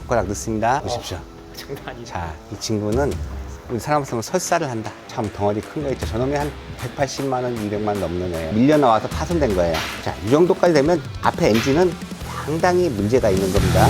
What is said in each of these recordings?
손가락 넣습니다. 보십시오. 장난이. 자, 이 친구는 우리 사람 쓰면 설사를 한다. 참 덩어리 큰 거 있죠. 저놈이 한 180만 원, 200만 원 넘는 애예요. 밀려 나와서 파손된 거예요. 자, 이 정도까지 되면 앞에 엔진은 상당히 문제가 있는 겁니다.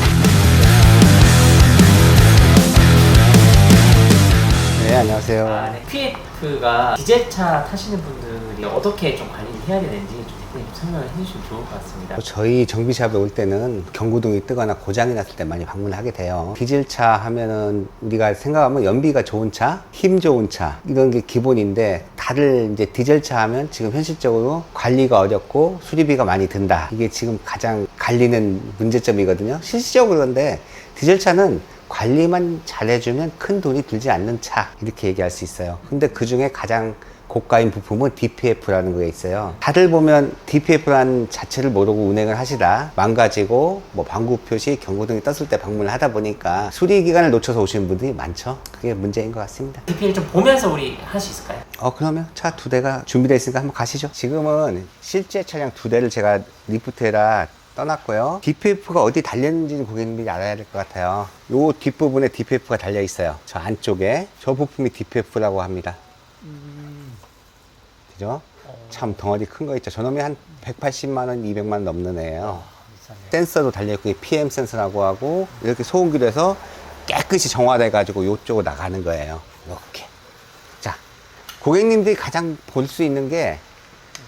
네, 안녕하세요. 네. PF가 디젤차 타시는 분들이 어떻게 좀 관리를 해야 되는지 좀 대표님 좀 설명을 해주시면 좋을 것 같습니다. 저희 정비샵에 올 때는 경고등이 뜨거나 고장이 났을 때 많이 방문하게 돼요. 디젤차 하면은 우리가 생각하면 연비가 좋은 차, 힘 좋은 차 이런 게 기본인데 다들 이제 디젤차 하면 지금 현실적으로 관리가 어렵고 수리비가 많이 든다. 이게 지금 가장 갈리는 문제점이거든요. 실질적으로 그런데 디젤차는 관리만 잘해주면 큰 돈이 들지 않는 차 이렇게 얘기할 수 있어요. 근데 그 중에 가장 고가인 부품은 DPF라는 게 있어요. 다들 보면 DPF라는 자체를 모르고 운행을 하시다 망가지고 뭐 방구 표시 경고등이 떴을 때 방문을 하다 보니까 수리 기간을 놓쳐서 오시는 분들이 많죠. 그게 문제인 것 같습니다. DP를 좀 보면서 우리 할 수 있을까요? 그러면 차 2대가 준비되어 있으니까 한번 가시죠. 지금은 실제 차량 2대를 제가 리프트에다 떠났고요. DPF가 어디 달렸는지는 고객님들이 알아야 될 것 같아요. 요 뒷부분에 DPF가 달려 있어요. 저 안쪽에 저 부품이 DPF라고 합니다. 그죠? 참 덩어리 큰 거 있죠. 저놈이 한 180만 원, 200만 원 넘는 애예요. 센서도 달려 있고 PM 센서라고 하고 이렇게 소음기로 해서 깨끗이 정화돼 가지고 요쪽으로 나가는 거예요. 이렇게. 자, 고객님들이 가장 볼 수 있는 게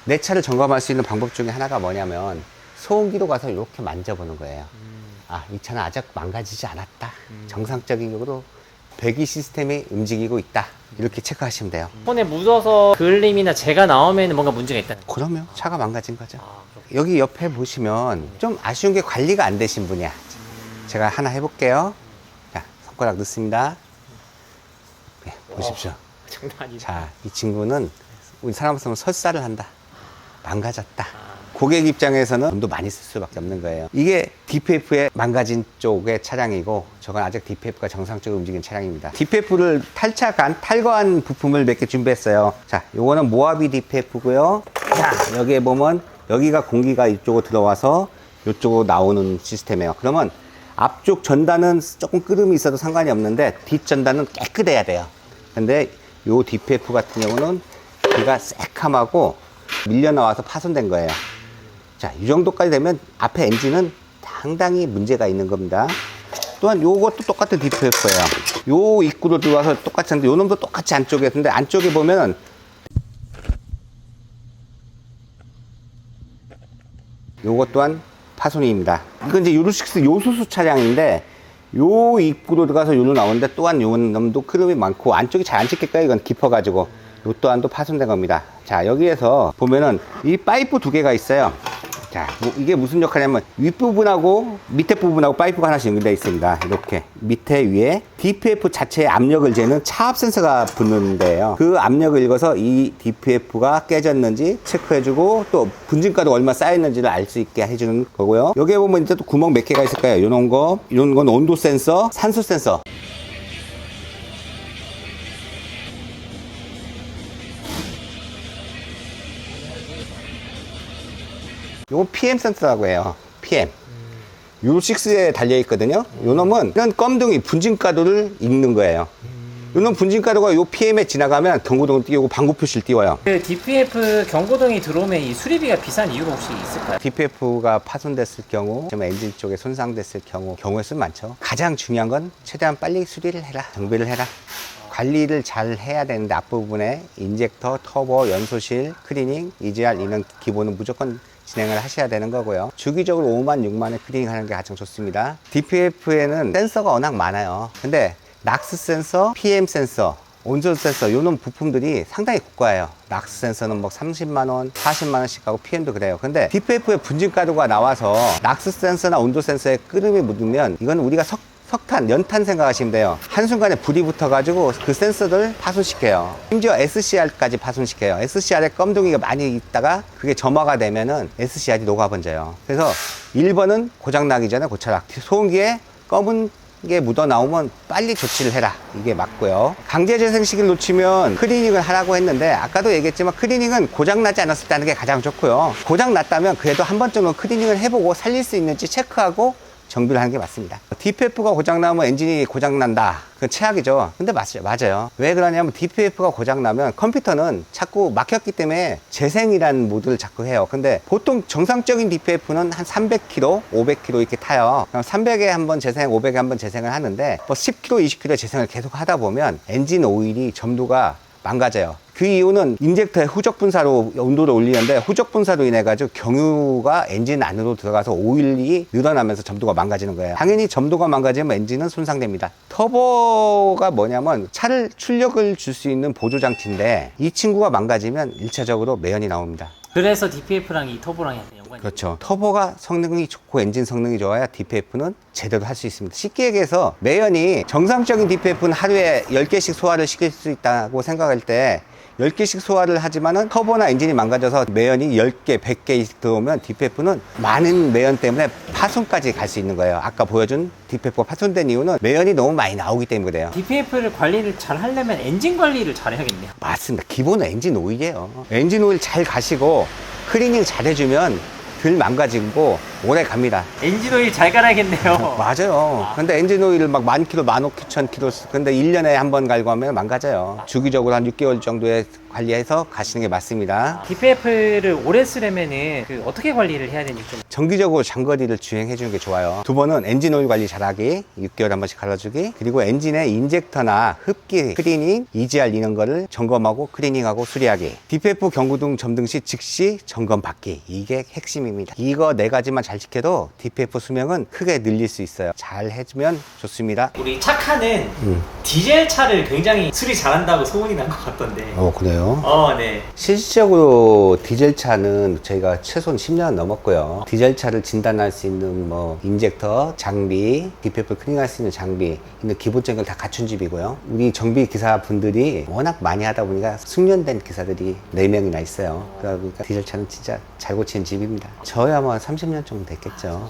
내 차를 점검할 수 있는 방법 중에 하나가 뭐냐면 소음기로 가서 이렇게 만져보는 거예요. 아, 이 차는 아직 망가지지 않았다. 정상적으로 배기 시스템이 움직이고 있다. 이렇게 체크하시면 돼요. 손에 묻어서 그을림이나 재가 나오면 뭔가 문제가 있다는 거죠. 그러면 차가 망가진 거죠. 그렇군요. 여기 옆에 보시면 좀 아쉬운 게 관리가 안 되신 분이야. 제가 하나 해볼게요. 자, 손가락 넣습니다. 네, 보십시오. 장난이. 자, 이 친구는 우리 사람 쓰면 설사를 한다. 망가졌다. 고객 입장에서는 돈도 많이 쓸 수밖에 없는 거예요. 이게 DPF의 망가진 쪽의 차량이고 저건 아직 DPF가 정상적으로 움직이는 차량입니다. DPF를 탈거한 부품을 몇 개 준비했어요. 자, 요거는 모하비 DPF고요. 자, 여기에 보면 여기가 공기가 이쪽으로 들어와서 이쪽으로 나오는 시스템이에요. 그러면 앞쪽 전단은 조금 끓음이 있어도 상관이 없는데 뒷전단은 깨끗해야 돼요. 근데 요 DPF 같은 경우는 귀가 새카맣고 밀려 나와서 파손된 거예요. 자, 이 정도까지 되면 앞에 엔진은 상당히 문제가 있는 겁니다. 또한 요것도 똑같은 DPF예요. 요 입구로 들어와서 똑같이 하는데 요 놈도 똑같이 안쪽에 있는데 안쪽에 보면은 요것 또한 파손입니다. 이건 이제 유로6 요수수 차량인데 요 입구로 들어가서 요로 나오는데 또한 요 놈도 크름이 많고 안쪽이 잘 안 찍힐 거예요. 이건 깊어가지고 요 또한도 파손된 겁니다. 자, 여기에서 보면은 이 파이프 2개가 있어요. 자, 이게 무슨 역할이냐면 윗부분하고 밑에 부분하고 파이프가 하나씩 연결되어 있습니다. 이렇게 밑에 위에 DPF 자체의 압력을 재는 차압 센서가 붙는데요. 그 압력을 읽어서 이 DPF가 깨졌는지 체크해주고 또 분진가루가 얼마 쌓였는지를 알 수 있게 해주는 거고요. 여기에 보면 이제 또 구멍 몇 개가 있을 거예요. 이런 건 온도 센서, 산소 센서. 요거 PM 센서라고 해요. PM. 유로6에 달려 있거든요. 요 놈은 이런 검둥이 분진가루를 읽는 거예요. 요 놈 분진가루가 요 PM에 지나가면 경고등을 띄우고 방구 표시를 띄워요. 그 DPF 경고등이 들어오면 이 수리비가 비싼 이유가 혹시 있을까요? DPF가 파손됐을 경우, 좀 엔진 쪽에 손상됐을 경우의 수는 많죠. 가장 중요한 건 최대한 빨리 수리를 해라. 정비를 해라. 관리를 잘 해야 되는데 앞부분에 인젝터, 터보, 연소실, 클리닝, EGR 이런 기본은 무조건 진행을 하셔야 되는 거고요. 주기적으로 5만, 6만에 클리닝 하는 게 가장 좋습니다. DPF에는 센서가 워낙 많아요. 근데 낙스 센서, PM 센서, 온전 센서 요런 부품들이 상당히 고가예요. 낙스 센서는 뭐 30만원, 40만원씩 하고 PM도 그래요. 근데 DPF에 분진가루가 나와서 낙스 센서나 온도 센서에 끓음이 묻으면 이건 우리가 석탄, 연탄 생각하시면 돼요. 한순간에 불이 붙어가지고 그 센서들 파손시켜요. 심지어 SCR까지 파손시켜요. SCR에 검둥이가 많이 있다가 그게 점화가 되면은 SCR이 녹아번져요. 그래서 1번은 고장나기 전에 고쳐라. 소음기에 검은 게 묻어 나오면 빨리 조치를 해라. 이게 맞고요. 강제 재생 시기를 놓치면 클리닝을 하라고 했는데 아까도 얘기했지만 클리닝은 고장나지 않았을 때 하는 게 가장 좋고요. 고장났다면 그래도 한 번 정도 클리닝을 해보고 살릴 수 있는지 체크하고 정비를 하는 게 맞습니다. DPF가 고장나면 엔진이 고장난다. 그건 최악이죠. 근데 맞아요. 왜 그러냐면 DPF가 고장나면 컴퓨터는 자꾸 막혔기 때문에 재생이라는 모드를 자꾸 해요. 근데 보통 정상적인 DPF는 한 300km, 500km 이렇게 타요. 300에 한번 재생, 500에 한번 재생을 하는데 뭐 10km, 20km 재생을 계속 하다 보면 엔진 오일이 점도가 망가져요. 그 이유는 인젝터의 후적 분사로 온도를 올리는데 후적 분사로 인해 가지고 경유가 엔진 안으로 들어가서 오일이 늘어나면서 점도가 망가지는 거예요. 당연히 점도가 망가지면 엔진은 손상됩니다. 터보가 뭐냐면 차를 출력을 줄 수 있는 보조 장치인데 이 친구가 망가지면 1차적으로 매연이 나옵니다. 그래서 DPF랑 이 터보랑 약간 연관이 그렇죠. 터보가 성능이 좋고 엔진 성능이 좋아야 DPF는 제대로 할 수 있습니다. 쉽게 얘기해서 매연이 정상적인 DPF는 하루에 10개씩 소화를 시킬 수 있다고 생각할 때 10개씩 소화를 하지만은 터보나 엔진이 망가져서 매연이 10개, 100개 들어오면 DPF는 많은 매연 때문에 파손까지 갈 수 있는 거예요. 아까 보여준 DPF가 파손된 이유는 매연이 너무 많이 나오기 때문에 그래요. DPF를 관리를 잘 하려면 엔진 관리를 잘 해야겠네요. 맞습니다. 기본은 엔진 오일이에요. 엔진 오일 잘 가시고 클리닝 잘 해주면 덜 망가지고 오래 갑니다. 엔진 오일 잘 갈아야겠네요. 맞아요. 근데 엔진 오일을 막 10,000km, 15,000km, 근데 1년에 한 번 갈고 하면 망가져요. 주기적으로 한 6개월 정도에 관리해서 가시는 게 맞습니다. DPF를 오래 쓰려면은 어떻게 관리를 해야 되는지 좀. 정기적으로 장거리를 주행해 주는 게 좋아요. 두 번은 엔진 오일 관리 잘하기, 6개월에 한 번씩 갈아주기, 그리고 엔진의 인젝터나 흡기, 클리닝, EGR 이런 거를 점검하고 클리닝하고 수리하기, DPF 경고등 점등 시 즉시 점검 받기. 이게 핵심입니다. 이거 네 가지만 잘 지켜도 DPF 수명은 크게 늘릴 수 있어요. 잘 해주면 좋습니다. 우리 차카는 디젤 차를 굉장히 수리 잘한다고 소문이 난 것 같던데. 그래요? 네. 실질적으로 디젤 차는 저희가 최소한 10년 넘었고요. 디젤 차를 진단할 수 있는 뭐 인젝터, 장비, DPF를 클리닝할 수 있는 장비, 있는 기본적인 걸 다 갖춘 집이고요. 우리 정비 기사분들이 워낙 많이 하다 보니까 숙련된 기사들이 4명이나 있어요. 그러니까 디젤 차는 진짜 잘 고치는 집입니다. 저야 뭐 30년 정도 됐겠죠.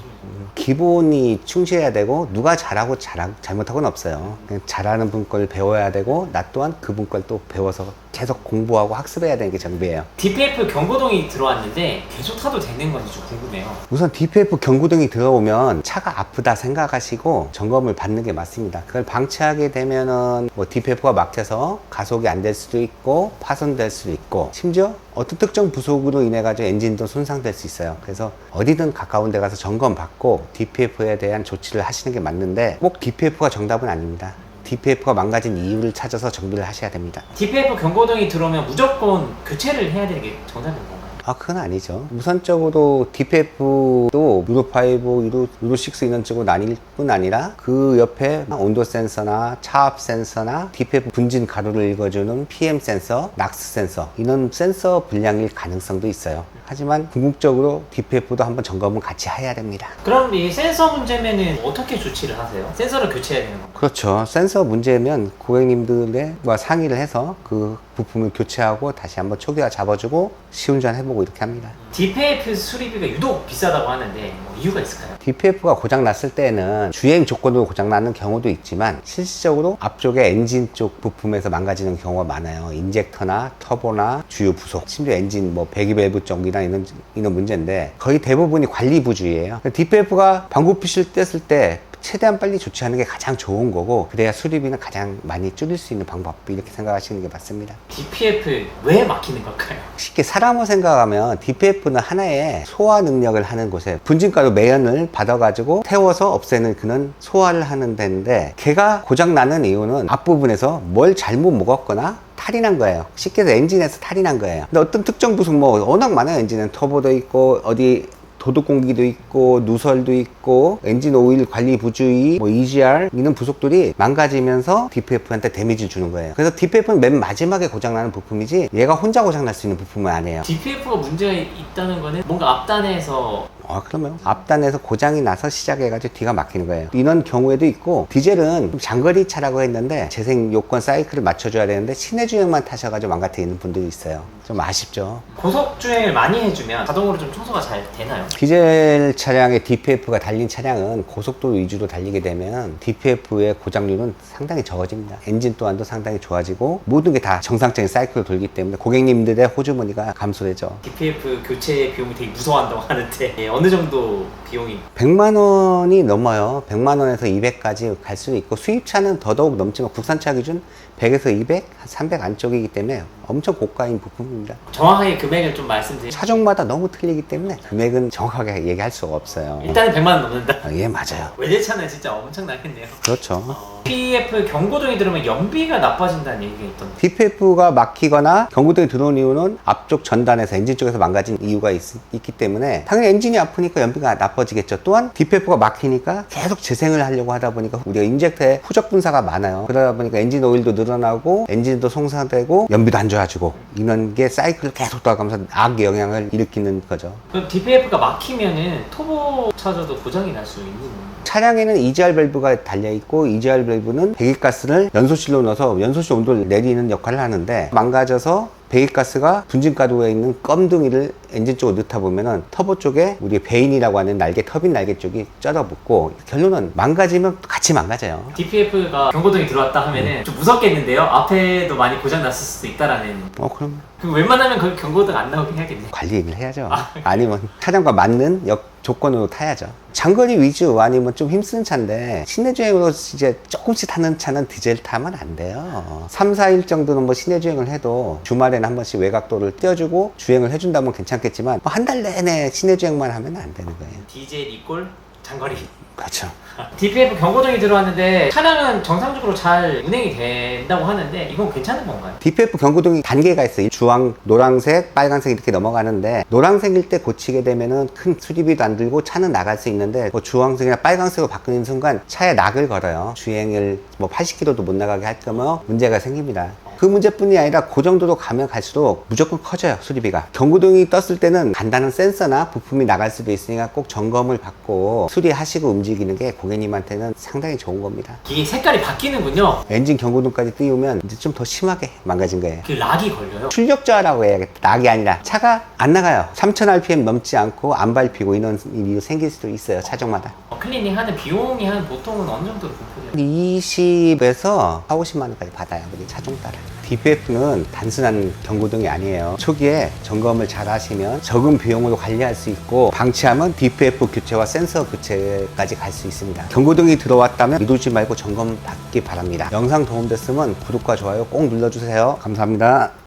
기본이 충실해야 되고 누가 잘하고 잘못하고는 없어요. 그냥 잘하는 분 걸 배워야 되고 나 또한 그분 걸 또 배워서 계속 공부하고 학습해야 되는 게 정비예요. DPF 경고등이 들어왔는데 계속 타도 되는 건지 좀 궁금해요. 우선 DPF 경고등이 들어오면 차가 아프다 생각하시고 점검을 받는 게 맞습니다. 그걸 방치하게 되면은 뭐 DPF가 막혀서 가속이 안 될 수도 있고 파손될 수도 있고 심지어 어떤 특정 부속으로 인해 가지고 엔진도 손상될 수 있어요. 그래서 어디든 가까운 데 가서 점검 받고 DPF에 대한 조치를 하시는 게 맞는데 꼭 DPF가 정답은 아닙니다. DPF가 망가진 이유를 찾아서 정비를 하셔야 됩니다. DPF 경고등이 들어오면 무조건 교체를 해야 되는 게 정답인 건가요? 그건 아니죠. 우선적으로 DPF도 유로5, 유로6 이런 쪽으로 나뉠 뿐 아니라 그 옆에 온도 센서나 차압 센서나 DPF 분진 가루를 읽어주는 PM 센서, 낙스 센서 이런 센서 불량일 가능성도 있어요. 하지만 궁극적으로 DPF도 한번 점검은 같이 해야 됩니다. 그럼 이 센서 문제면은 어떻게 조치를 하세요? 센서를 교체해야 되는 건가요? 그렇죠. 센서 문제면 고객님들과 상의를 해서 그 부품을 교체하고 다시 한번 초기화 잡아주고 시운전 해보고 이렇게 합니다. DPF 수리비가 유독 비싸다고 하는데 뭐 이유가 있을까요? DPF가 고장 났을 때는 주행 조건으로 고장 나는 경우도 있지만 실질적으로 앞쪽에 엔진 쪽 부품에서 망가지는 경우가 많아요. 인젝터나 터보나 주요 부속, 심지어 엔진 뭐 배기밸브 쪽이나 이런 문제인데 거의 대부분이 관리 부주의예요. DPF가 방구 핏을 뗐을 때 최대한 빨리 조치하는 게 가장 좋은 거고 그래야 수리비는 가장 많이 줄일 수 있는 방법 이렇게 생각하시는 게 맞습니다. DPF 왜 막히는 걸까요? 쉽게 사람으로 생각하면 DPF는 하나의 소화 능력을 하는 곳에 분진가루 매연을 받아가지고 태워서 없애는 그런 소화를 하는 데인데 걔가 고장나는 이유는 앞부분에서 뭘 잘못 먹었거나 탈이 난 거예요. 쉽게 해서 엔진에서 탈이 난 거예요. 근데 어떤 특정 부속 뭐 워낙 많아요. 엔진은 터보도 있고 어디 도둑 공기도 있고 누설도 있고 엔진 오일 관리 부주의 뭐 EGR 이런 부속들이 망가지면서 DPF한테 데미지를 주는 거예요. 그래서 DPF는 맨 마지막에 고장나는 부품이지 얘가 혼자 고장날 수 있는 부품은 아니에요. DPF가 문제가 있다는 거는 뭔가 앞단에서 그러면 앞단에서 고장이 나서 시작해가지고 뒤가 막히는 거예요. 이런 경우에도 있고 디젤은 장거리 차라고 했는데 재생 요건 사이클을 맞춰줘야 되는데 시내 주행만 타셔가지고 망가뜨리는 분들이 있어요. 좀 아쉽죠. 고속 주행을 많이 해주면 자동으로 좀 청소가 잘 되나요? 디젤 차량에 DPF가 달린 차량은 고속도로 위주로 달리게 되면 DPF의 고장률은 상당히 적어집니다. 엔진 또한도 상당히 좋아지고 모든 게 다 정상적인 사이클로 돌기 때문에 고객님들의 호주머니가 감소되죠. DPF 교체 비용이 되게 무서워한다고 하는데 어느 정도 비용이 100만 원이 넘어요. 100만 원에서 200까지 갈 수도 있고 수입차는 더더욱 넘지만 국산차 기준 100에서 200, 한 300 안쪽이기 때문에 엄청 고가인 부품입니다. 정확하게 금액을 좀 말씀드리면 차종마다 너무 틀리기 때문에 금액은 정확하게 얘기할 수가 없어요. 일단은 100만 원 넘는다. 예, 맞아요. 외제차는 진짜 엄청나겠네요. 그렇죠. PF 경고등이 들으면 연비가 나빠진다는 얘기가 있던데. DPF가 막히거나 경고등이 들어온 이유는 앞쪽 전단에서 엔진 쪽에서 망가진 이유가 있기 때문에 당연히 엔진이 아프니까 연비가 나빠지겠죠. 또한 DPF가 막히니까 계속 재생을 하려고 하다 보니까 우리가 인젝터에 후적 분사가 많아요. 그러다 보니까 엔진 오일도 늘어나고 엔진도 송사되고 연비도 안 좋아지고 이런 게 사이클을 계속 돌아가면서 악 영향을 일으키는 거죠. 그럼 DPF가 막히면은 터보차저도 고장이 날 수 있는 건가요? 차량에는 EGR 밸브가 달려있고 EGR 밸브는 배기가스를 연소실로 넣어서 연소실 온도를 내리는 역할을 하는데 망가져서 배기가스가 분진가도에 있는 껌둥이를 엔진 쪽으로 넣다 보면은 터보 쪽에 우리 베인이라고 하는 날개, 터빈 날개 쪽이 쩔어붙고 결론은 망가지면 같이 망가져요. DPF가 경고등이 들어왔다 하면은 좀 무섭겠는데요? 앞에도 많이 고장 났을 수도 있다라는. 그럼 그럼 웬만하면 그 경고등 안 나오게 해야겠네. 관리를 해야죠. 아니면 차량과 맞는 조건으로 타야죠. 장거리 위주 아니면 좀 힘쓰는 차인데 시내 주행으로 이제 조금씩 타는 차는 디젤 타면 안 돼요. 3, 4일 정도는 뭐 시내 주행을 해도 주말에는 한 번씩 외곽도를 띄워주고 주행을 해준다면 괜찮겠지만 한 달 내내 시내 주행만 하면 안 되는 거예요. 디젤 이꼴 장거리. 그렇죠. DPF 경고등이 들어왔는데 차량은 정상적으로 잘 운행이 된다고 하는데 이건 괜찮은 건가요? DPF 경고등이 단계가 있어요. 주황, 노란색, 빨간색 이렇게 넘어가는데 노란색일 때 고치게 되면은 큰 수리비도 안 들고 차는 나갈 수 있는데 뭐 주황색이나 빨간색으로 바꾸는 순간 차에 낙을 걸어요. 주행을 뭐 80km도 못 나가게 할 거면 문제가 생깁니다. 그 문제뿐이 아니라 그 정도로 가면 갈수록 무조건 커져요, 수리비가. 경고등이 떴을 때는 간단한 센서나 부품이 나갈 수도 있으니까 꼭 점검을 받고 수리하시고 움직이는 게 고객님한테는 상당히 좋은 겁니다. 이게 색깔이 바뀌는군요. 엔진 경고등까지 띄우면 이제 좀 더 심하게 망가진 거예요. 그 락이 걸려요. 출력저하라고 해야겠다. 낙이 아니라 차가 안 나가요. 3000rpm 넘지 않고 안 밟히고 이런 일이 생길 수도 있어요, 차종마다. 클리닝 하는 비용이 한 보통은 어느 정도로 분포돼요? 20에서 4, 50만 원까지 받아요, 우리 차종 따라. DPF는 단순한 경고등이 아니에요. 초기에 점검을 잘 하시면 적은 비용으로 관리할 수 있고 방치하면 DPF 교체와 센서 교체까지 갈 수 있습니다. 경고등이 들어왔다면 미루지 말고 점검 받기 바랍니다. 영상 도움됐으면 구독과 좋아요 꼭 눌러주세요. 감사합니다.